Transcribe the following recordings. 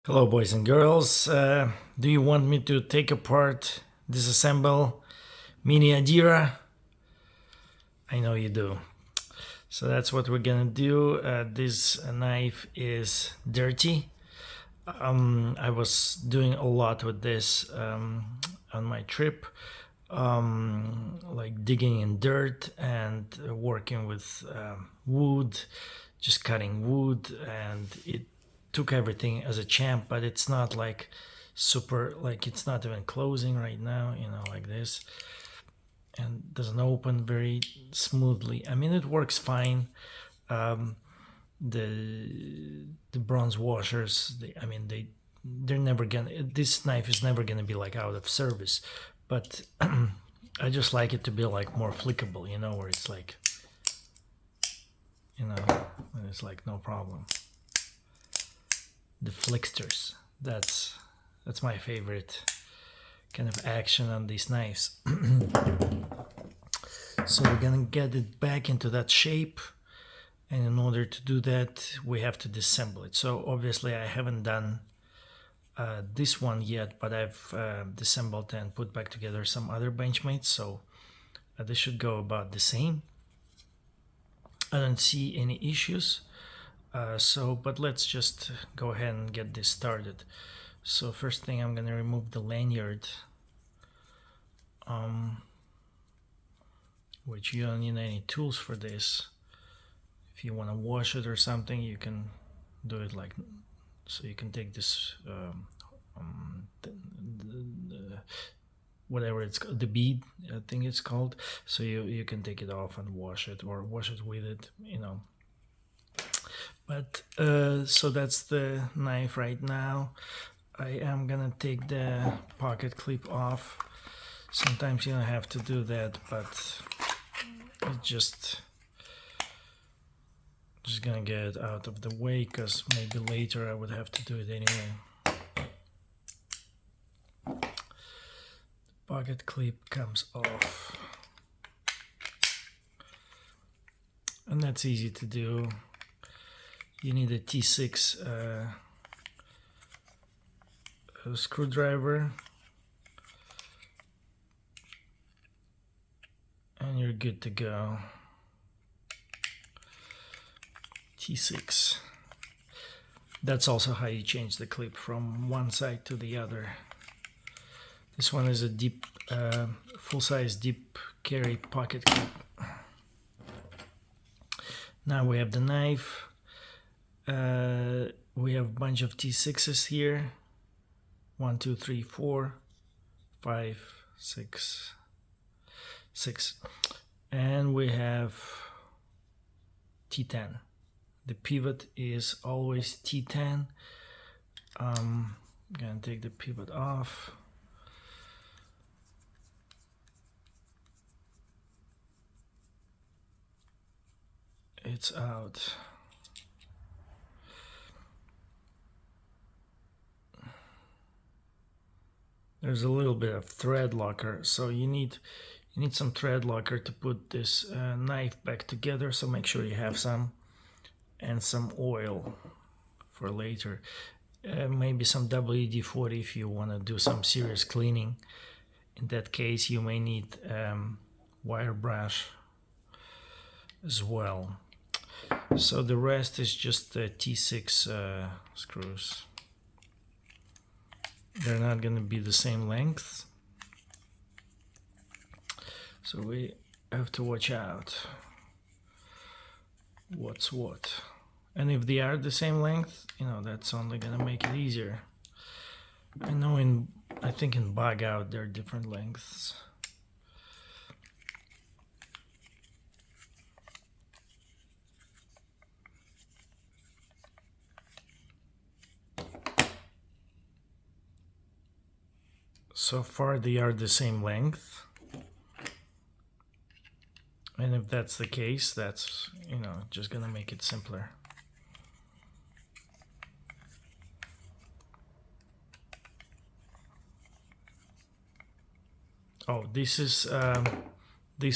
Hello, boys and girls. Do you want me to take apart, disassemble Mini Adira? I know you do. So that's what we're gonna do. This knife is dirty. I was doing a lot with this on my trip, like digging in dirt and working with wood, just cutting wood, and it took everything as a champ, but it's not like super, like it's not even closing right now, like this, and doesn't open very smoothly. I mean, it works fine. The bronze washers, they're never gonna, this knife is never gonna be like out of service, but I just like it to be like more flickable, where it's like, and it's like no problem. The flicksters, that's my favorite kind of action on these knives. So we're gonna get it back into that shape, and in order to do that we have to disassemble it. So obviously I haven't done this one yet, but I've disassembled and put back together some other benchmates, so this should go about the same. I don't see any issues. But let's just go ahead and get this started. So first thing, I'm gonna remove the lanyard, which you don't need any tools for this. If you want to wash it or something, you can do it like so. You can take this whatever it's called, the bead, I think it's called, so you can take it off and wash it, or wash it with it, But so that's the knife right now. I am gonna take the pocket clip off. Sometimes you don't have to do that, but it's just gonna get it out of the way, because maybe later I would have to do it anyway. The pocket clip comes off, and that's easy to do. You need a T6 screwdriver, and you're good to go. T6. That's also how you change the clip from one side to the other. This one is a deep, full-size deep carry pocket clip. Now we have the knife. We have a bunch of T6s here. 1, 2, 3, 4, 5, 6, 6. And we have T10. The pivot is always T10. I'm gonna take the pivot off. It's out. There's a little bit of thread locker, so you need some thread locker to put this knife back together, so make sure you have some, and some oil for later. Maybe some WD-40 if you want to do some serious cleaning. In that case you may need wire brush as well. So the rest is just T6 screws. They're not going to be the same length, so we have to watch out what's what. And if they are the same length, that's only going to make it easier. I know I think in bug out they're different lengths. So far they are the same length, and if that's the case, that's just gonna make it simpler. Oh, these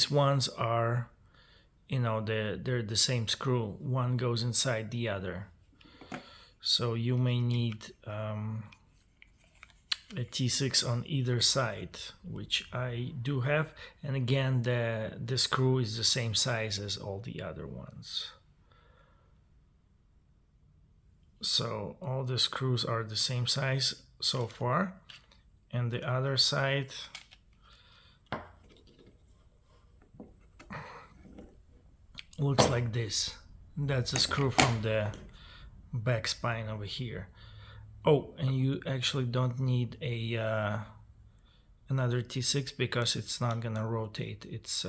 ones are, they're the same screw. One goes inside the other, So you may need a T6 on either side, which I do have. And again, the screw is the same size as all the other ones. So all the screws are the same size so far. And the other side looks like this. That's a screw from the back spine over here. Oh, and you actually don't need a another T6 because it's not gonna rotate. It's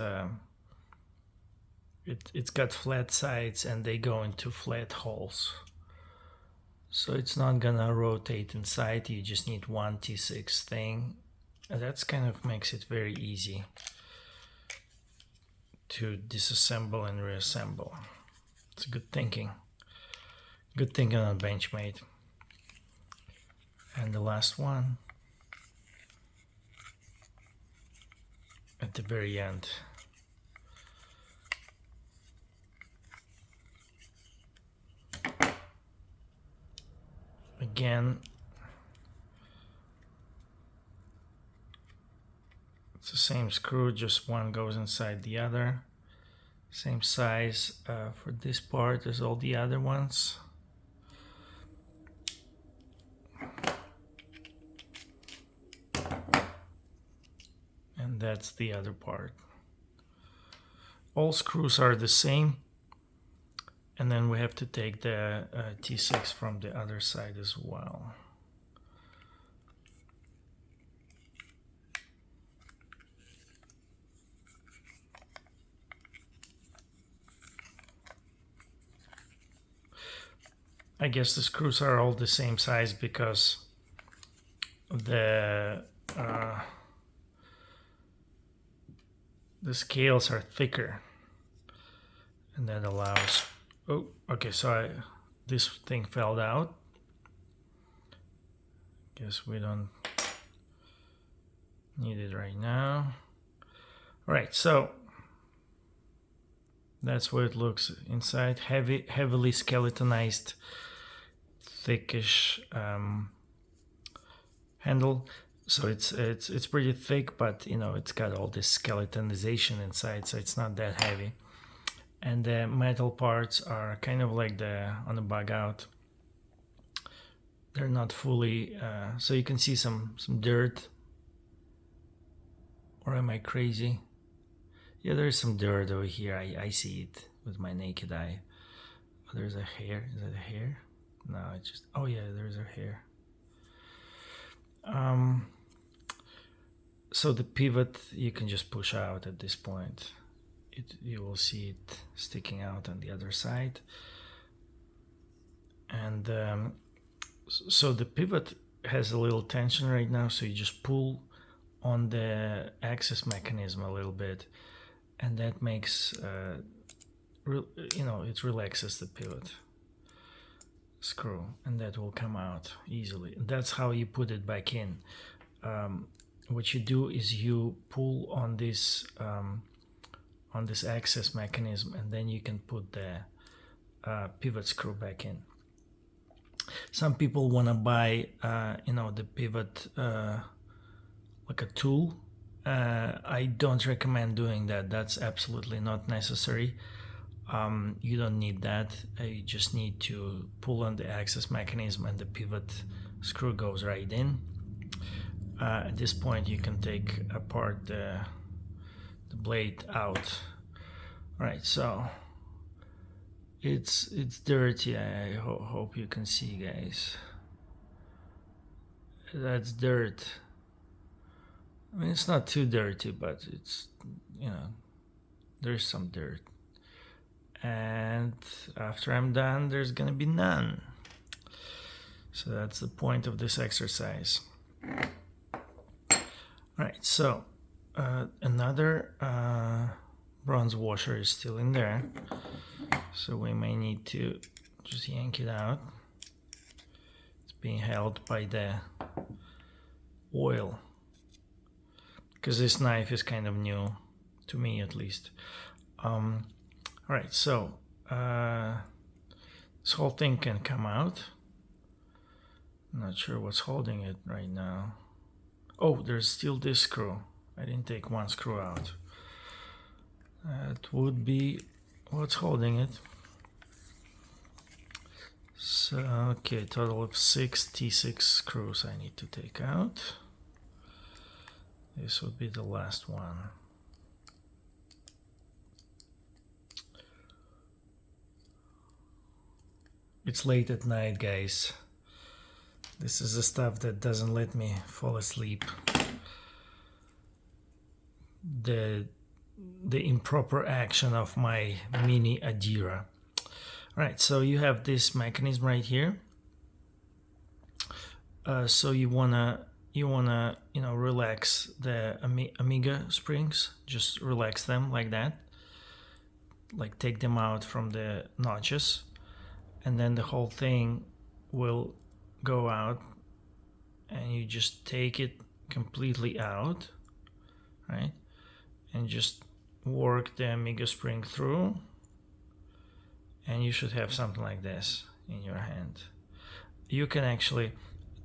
got flat sides and they go into flat holes. So it's not gonna rotate inside. You just need one T6 thing. And that's kind of makes it very easy to disassemble and reassemble. It's good thinking. Good thinking on Benchmade. And the last one at the very end. Again, it's the same screw, just one goes inside the other. Same size for this part as all the other ones. And that's the other part. All screws are the same. And then we have to take the T6 from the other side as well. I guess the screws are all the same size because the scales are thicker, and that allows. Oh, okay. So this thing fell out. Guess we don't need it right now. All right, so that's what it looks inside. Heavily skeletonized, thickish handle. So it's pretty thick, but you know it's got all this skeletonization inside, so it's not that heavy. And the metal parts are kind of like on the bug out. They're not fully, so you can see some dirt. Or am I crazy? Yeah, there's some dirt over here. I see it with my naked eye. Oh, there's a hair. Is that a hair? No, it's just. Oh yeah, there's a hair. So the pivot you can just push out at this point. You will see it sticking out on the other side. And so the pivot has a little tension right now, so you just pull on the access mechanism a little bit, and that makes it relaxes the pivot screw, and that will come out easily. That's how you put it back in. What you do is you pull on this access mechanism, and then you can put the pivot screw back in. Some people want to buy the pivot like a tool. I don't recommend doing that. That's absolutely not necessary. You don't need that. You just need to pull on the access mechanism and the pivot screw goes right in. At this point you can take apart the blade out. All right, so it's dirty. I hope you can see, guys. That's dirt. I mean, it's not too dirty, but it's, there's some dirt. And after I'm done, there's gonna be none. So that's the point of this exercise. All right, so another bronze washer is still in there, so we may need to just yank it out. It's being held by the oil, because this knife is kind of new to me, at least. All right, so this whole thing can come out. Not sure what's holding it right now. Oh, there's still this screw. I didn't take one screw out. That would be what's holding it. So, okay, total of 6 T6 screws I need to take out. This would be the last one. It's late at night, guys. This is the stuff that doesn't let me fall asleep. The improper action of my Mini Adira. Alright, so you have this mechanism right here. So you wanna relax the Amiga springs. Just relax them like that. Like take them out from the notches, and then the whole thing will go out, and you just take it completely out, right? And just work the Amiga spring through, and you should have something like this in your hand. You can actually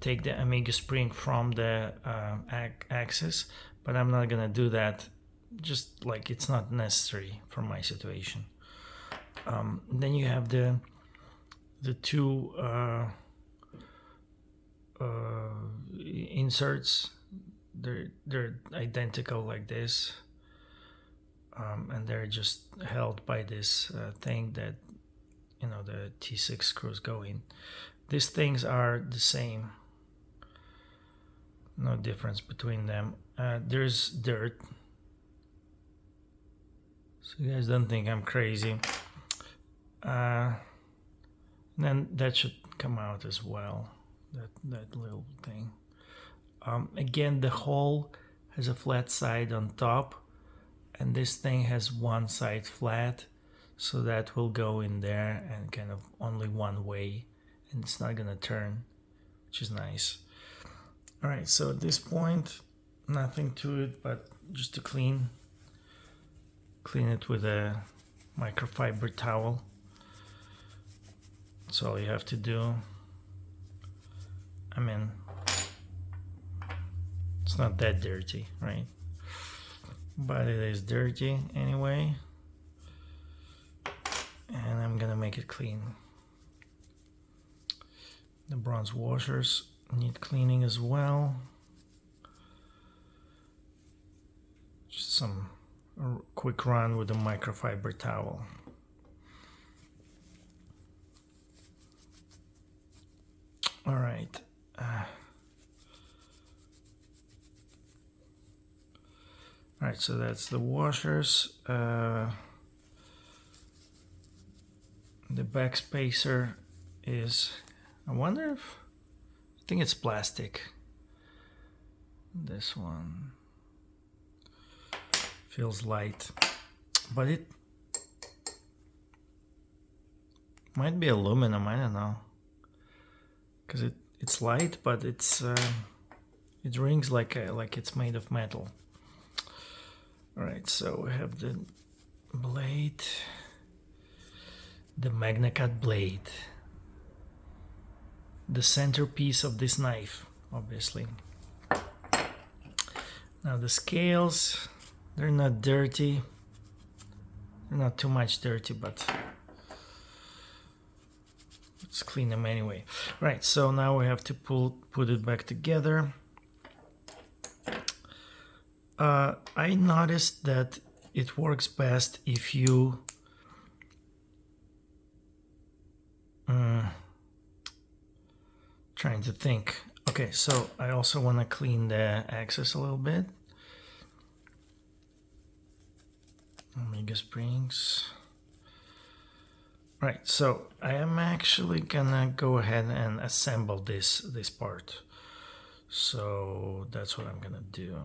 take the Amiga spring from the axis, but I'm not gonna do that, just like it's not necessary for my situation. Then you have the two inserts. They're identical like this, and they're just held by this thing that the T6 screws go in. These things are the same, no difference between them. There's dirt, so you guys don't think I'm crazy. Then that should come out as well, that little thing. Again, the hole has a flat side on top, and this thing has one side flat, so that will go in there and kind of only one way, and it's not gonna turn, which is nice. All right, so at this point, nothing to it but just to clean it with a microfiber towel. That's all you have to do. I mean, it's not that dirty, right? But it is dirty anyway, and I'm gonna make it clean. The bronze washers need cleaning as well. Just some quick run with a microfiber towel. All right. All right, so that's the washers. The backspacer is, I wonder if, I think it's plastic. This one feels light, but it might be aluminum, I don't know. Because it's light, but it rings like it's made of metal. All right, so we have the blade, the MagnaCut blade, the centerpiece of this knife, obviously. Now the scales, they're not dirty. They're not too much dirty, but let's clean them anyway. Right, so now we have to put it back together. I noticed that it works best if you trying to think. Okay, so I also want to clean the axis a little bit. Omega springs. Right, so I am actually gonna go ahead and assemble this part. So that's what I'm gonna do.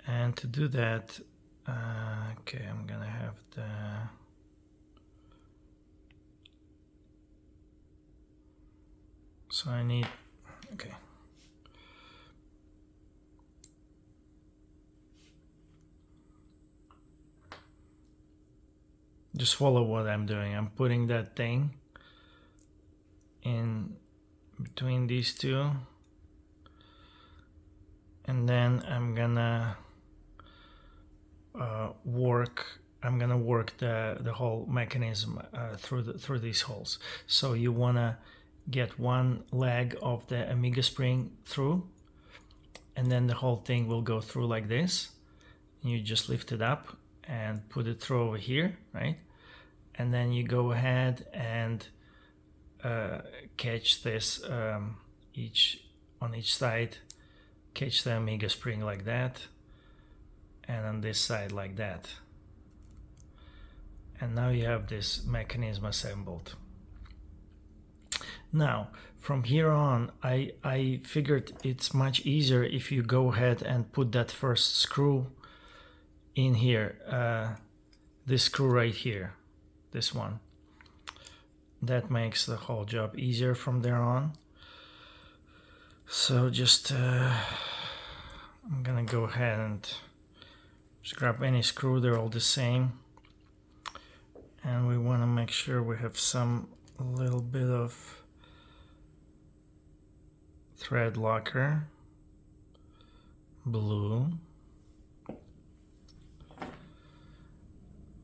And to do that, okay, I'm gonna have the so I need, okay. Just follow what I'm doing. I'm putting that thing in between these two, and then I'm gonna work the whole mechanism through these holes. So you wanna get one leg of the Amiga spring through, and then the whole thing will go through like this. You just lift it up and put it through over here, right? And then you go ahead and catch this on each side, catch the Amiga spring like that, and on this side like that. And now you have this mechanism assembled. Now, from here on, I figured it's much easier if you go ahead and put that first screw in here, this screw right here, this one. That makes the whole job easier from there on. So just, I'm gonna go ahead and just grab any screw, they're all the same. And we wanna make sure we have a little bit of thread locker, blue,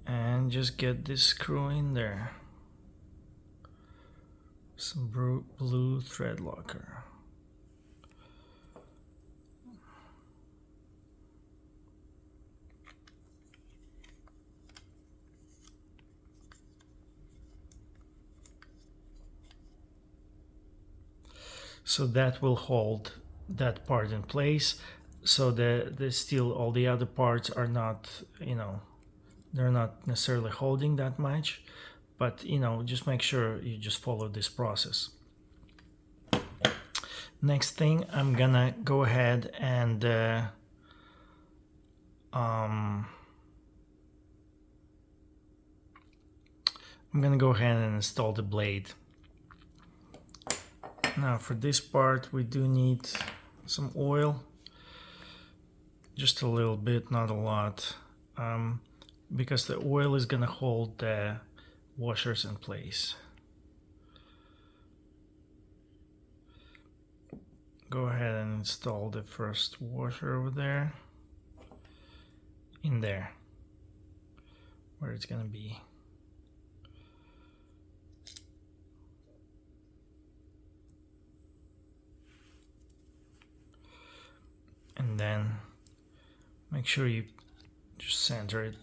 and just get this screw in there. Some blue thread locker. So that will hold that part in place. So the still all the other parts are not, they're not necessarily holding that much, but just make sure you just follow this process. Next thing, I'm gonna go ahead and I'm gonna go ahead and install the blade. Now for this part we do need some oil, just a little bit, not a lot, because the oil is gonna hold the washers in place. Go ahead and install the first washer over there, in there, where it's gonna be. And then make sure you just center it.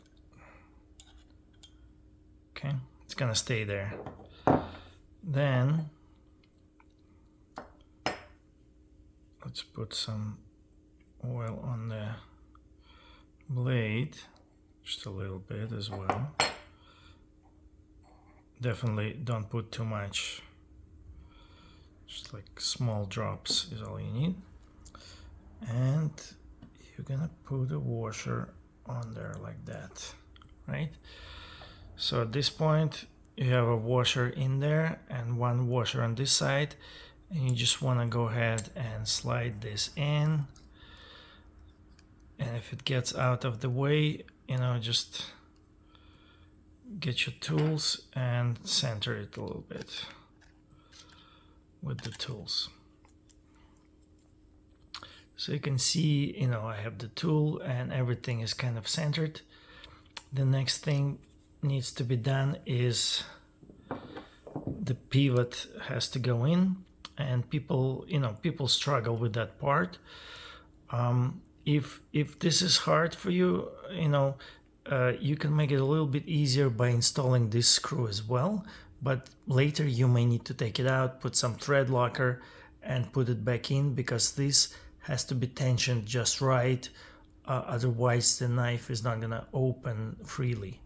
Okay, it's gonna stay there. Then let's put some oil on the blade, just a little bit as well. Definitely don't put too much, just like small drops is all you need. And you're gonna put a washer on there like that, right? So at this point you have a washer in there and one washer on this side, and you just want to go ahead and slide this in, and if it gets out of the way, just get your tools and center it a little bit with the tools. So you can see, I have the tool and everything is kind of centered. The next thing needs to be done is the pivot has to go in, and people struggle with that part. If this is hard for you, you can make it a little bit easier by installing this screw as well, but later you may need to take it out, put some thread locker and put it back in, because this has to be tensioned just right, otherwise the knife is not gonna open freely.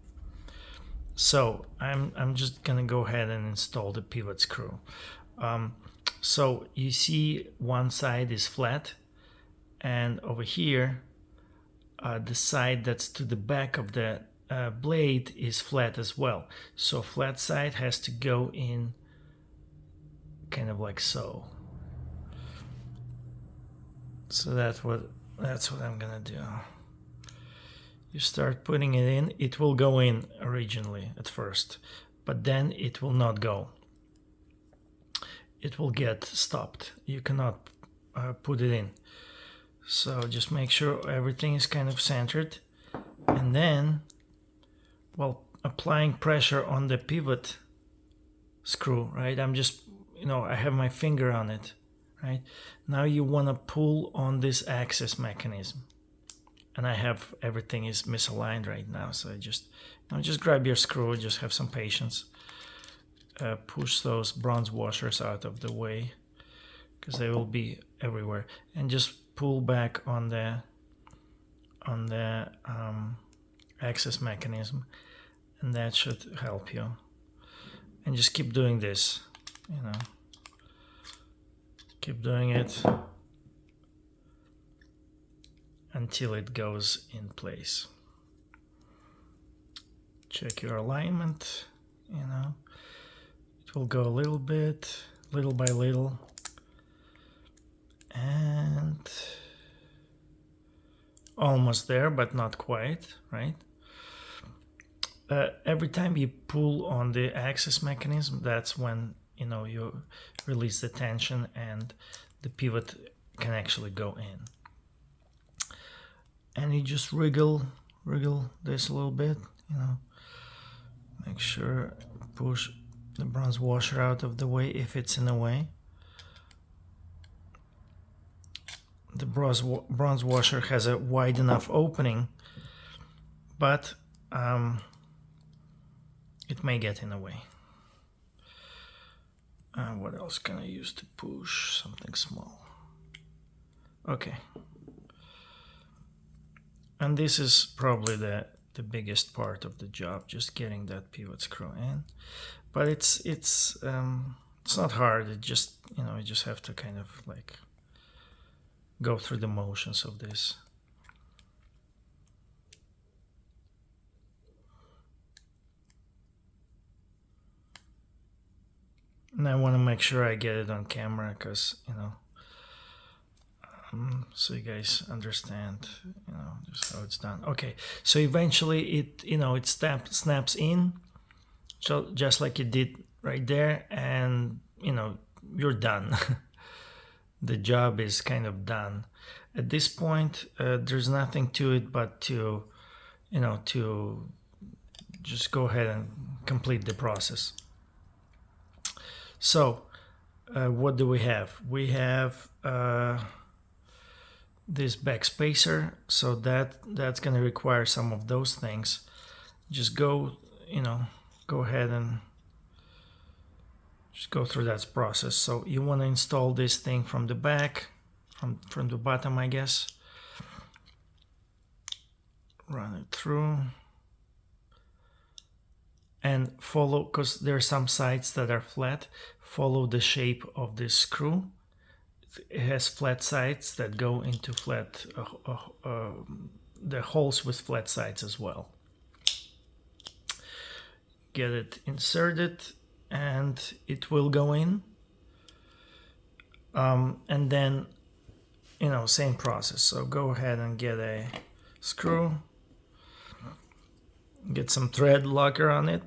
So I'm just gonna go ahead and install the pivot screw. So you see one side is flat, and over here the side that's to the back of the blade is flat as well. So flat side has to go in kind of like so. So that's what I'm gonna do. You start putting it in, it will go in originally at first, but then it will not go. it will get stopped. You cannot put it in. So just make sure everything is kind of centered, and then, well, applying pressure on the pivot screw, right? I'm just, I have my finger on it, right? Now you want to pull on this access mechanism, and I have everything is misaligned right now, so just grab your screw, just have some patience. Push those bronze washers out of the way because they will be everywhere, and just pull back on the access mechanism, and that should help you. And just keep doing this, keep doing it until it goes in place. Check your alignment, it will go a little bit, little by little, and almost there, but not quite, right? Every time you pull on the access mechanism, that's when you release the tension and the pivot can actually go in. And you just wriggle this a little bit, make sure push the bronze washer out of the way if it's in the way. The bronze washer has a wide enough opening, but it may get in the way. What else can I use to push? Something small. Okay. And this is probably the biggest part of the job, just getting that pivot screw in. But it's not hard. It just you just have to kind of like go through the motions of this. And I want to make sure I get it on camera because so you guys understand just how it's done. Okay, so eventually it snaps in, so just like it did right there, and you're done. The job is kind of done at this point. There's nothing to it but to just go ahead and complete the process. So what do we have? We have this back spacer, so that's going to require some of those things. Just go ahead and just go through that process. So you want to install this thing from the back, from the bottom, I guess. Run it through and follow, because there are some sides that are flat. Follow the shape of this screw. It has flat sides that go into flat, the holes with flat sides as well. Get it inserted and it will go in. And then, same process. So go ahead and get a screw, get some thread locker on it,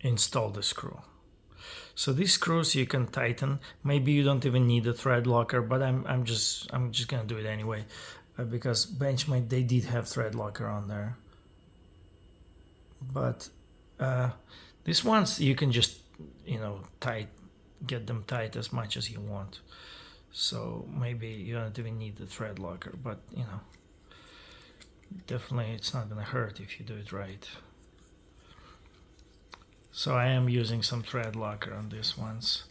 install the screw. So these screws you can tighten. Maybe you don't even need a thread locker, but I'm just gonna do it anyway, because Benchmade, they did have thread locker on there. But these ones you can just get them tight as much as you want. So maybe you don't even need the thread locker, but definitely it's not gonna hurt if you do it right. So I am using some thread locker on these ones,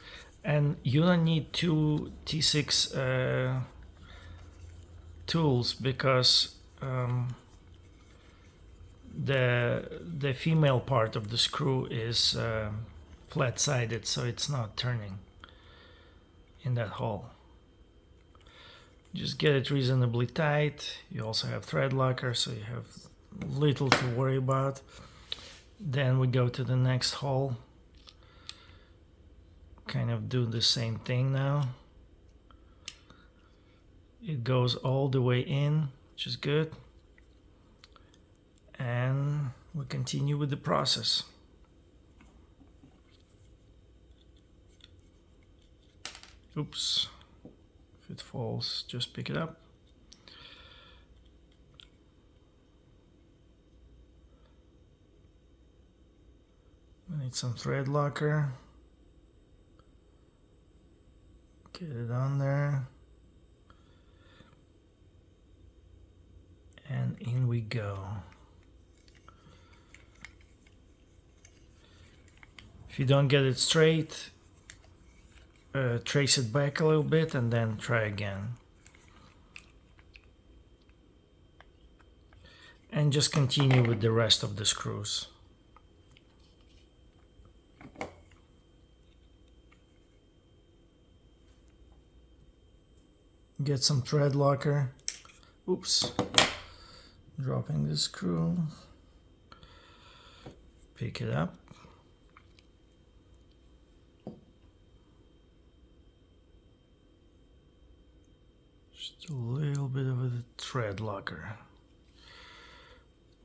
and you don't need two T6 tools because the female part of the screw is flat-sided, so it's not turning in that hole. Just get it reasonably tight. You also have thread locker, so you have little to worry about. Then we go to the next hole. Kind of do the same thing now. It goes all the way in, which is good. And we continue with the process. Oops, if it falls, just pick it up. We need some thread locker. Get it on there. And in we go. If you don't get it straight, trace it back a little bit and then try again. And just continue with the rest of the screws. Get some thread locker. Oops. Dropping the screw. Pick it up. Just a little bit of a thread locker.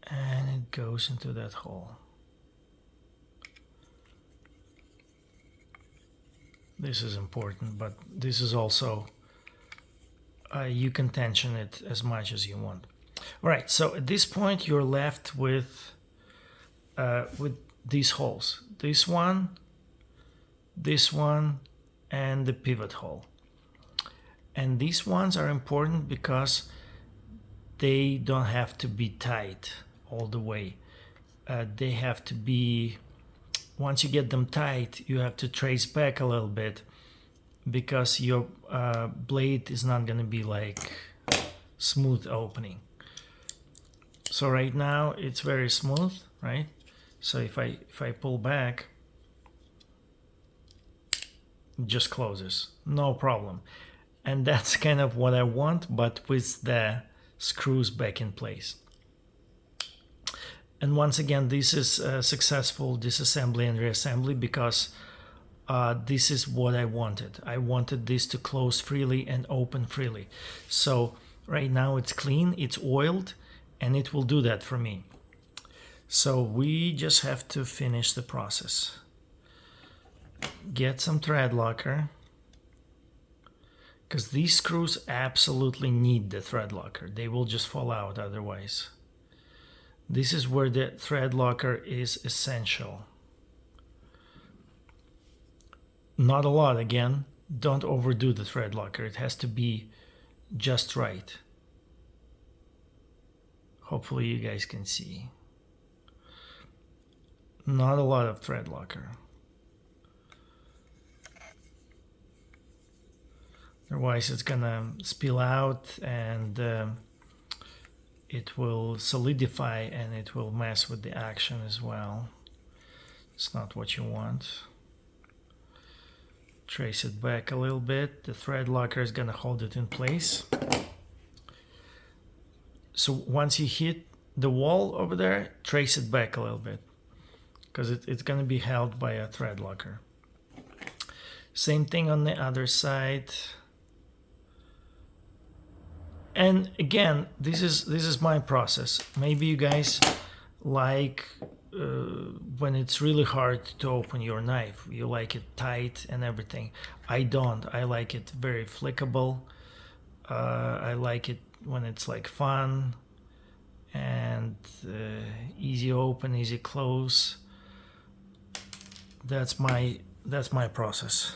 And it goes into that hole. This is important, but this is also you can tension it as much as you want. All right, so at this point you're left with these holes. This one, and the pivot hole. And these ones are important because they don't have to be tight all the way. They have to be, once you get them tight, you have to trace back a little bit because your blade is not going to be like smooth opening. So right now it's very smooth, right? So if I pull back, it just closes, no problem. And that's kind of what I want, but with the screws back in place. And once again, this is a successful disassembly and reassembly because this is what I wanted. I wanted this to close freely and open freely. So right now it's clean, it's oiled, and it will do that for me. So we just have to finish the process. Get some thread locker, because these screws absolutely need the thread locker. They will just fall out otherwise. This is where the thread locker is essential. Not a lot, again. Don't overdo the thread locker. It has to be just right. Hopefully you guys can see. Not a lot of thread locker. Otherwise it's gonna spill out and it will solidify and it will mess with the action as well. It's not what you want. Trace it back a little bit. The thread locker is gonna hold it in place. So once you hit the wall over there, trace it back a little bit because it's gonna be held by a thread locker. Same thing on the other side. And again, this is my process. Maybe you guys like when it's really hard to open your knife. You like it tight and everything. I don't. I like it very flickable. I like it when it's like fun and easy open, easy close. That's my process.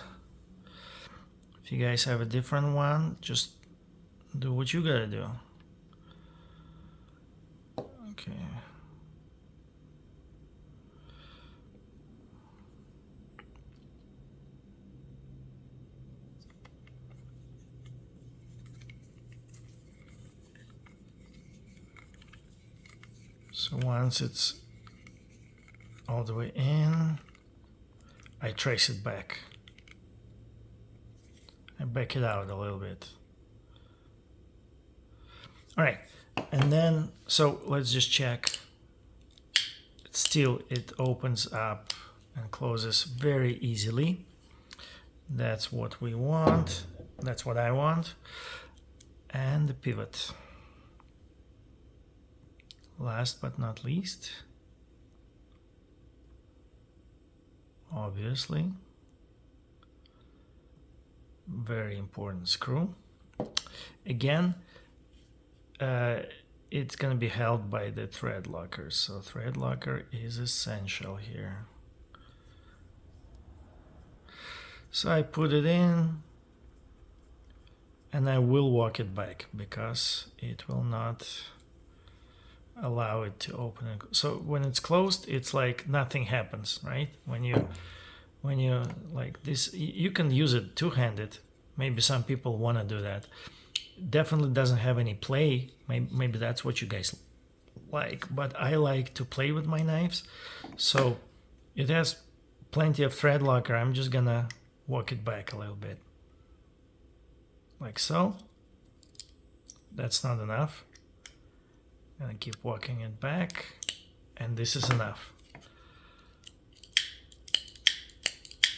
If you guys have a different one, just do what you gotta do. Okay. So once it's all the way in, I trace it back. I back it out a little bit. All right, and then, so let's just check. Still, it opens up and closes very easily. That's what we want. That's what I want. And the pivot. Last but not least, obviously, very important screw. Again, it's going to be held by the thread locker, so thread locker is essential here. So I put it in, and I will walk it back because it will not allow it to open. So when it's closed, it's like nothing happens, right? When you like this, you can use it two-handed. Maybe some people want to do that. Definitely doesn't have any play. Maybe that's what you guys like, but I like to play with my knives. So it has plenty of thread locker. I'm just gonna walk it back a little bit, like so. That's not enough. I'm gonna keep walking it back, and this is enough.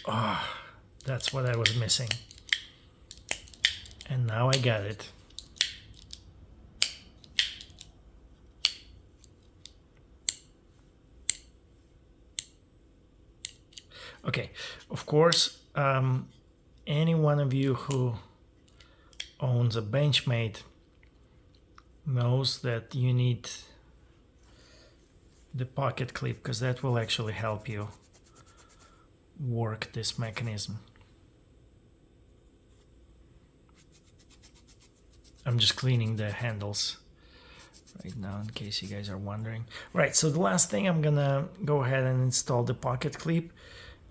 Oh, that's what I was missing. And now I got it. Okay, of course, any one of you who owns a Benchmade knows that you need the pocket clip, because that will actually help you work this mechanism. I'm just cleaning the handles right now in case you guys are wondering. Right, so the last thing, I'm gonna go ahead and install the pocket clip.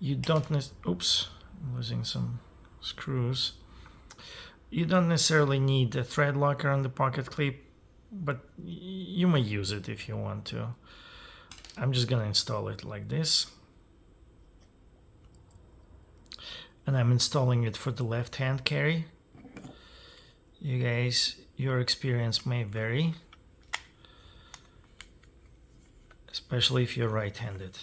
You don't oops, I'm losing some screws. You don't necessarily need a thread locker on the pocket clip, but you may use it if you want to. I'm just gonna install it like this. And I'm installing it for the left hand carry. You guys, your experience may vary, especially if you're right-handed.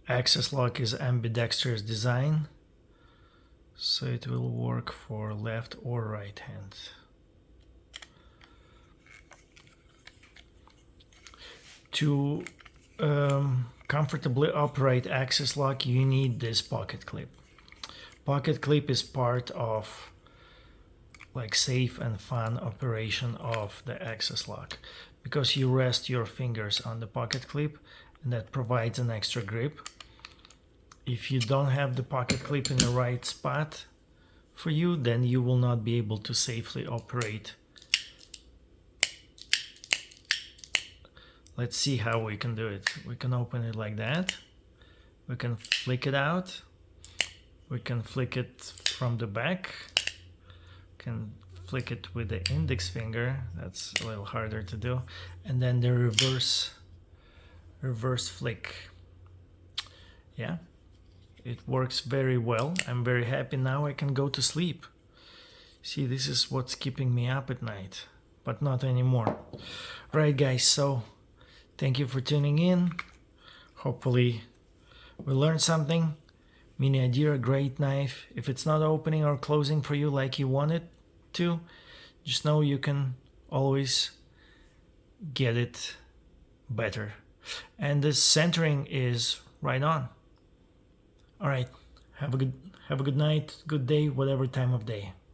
Access lock is ambidextrous design, so it will work for left or right hand. To comfortably operate access lock, you need this pocket clip. Pocket clip is part of like safe and fun operation of the access lock, because you rest your fingers on the pocket clip and that provides an extra grip. If you don't have the pocket clip in the right spot for you, then you will not be able to safely operate. Let's see how we can do it. We can open it like that. We can flick it out. We can flick it from the back. We can flick it with the index finger. That's a little harder to do. And then the reverse flick. Yeah, it works very well. I'm very happy now. I can go to sleep. See, this is what's keeping me up at night, but not anymore. Right, guys, so thank you for tuning in. Hopefully we learned something. Mini Adira, great knife. If it's not opening or closing for you like you want it to, just know you can always get it better. And the centering is right on. All right, have a good night, good day, whatever time of day.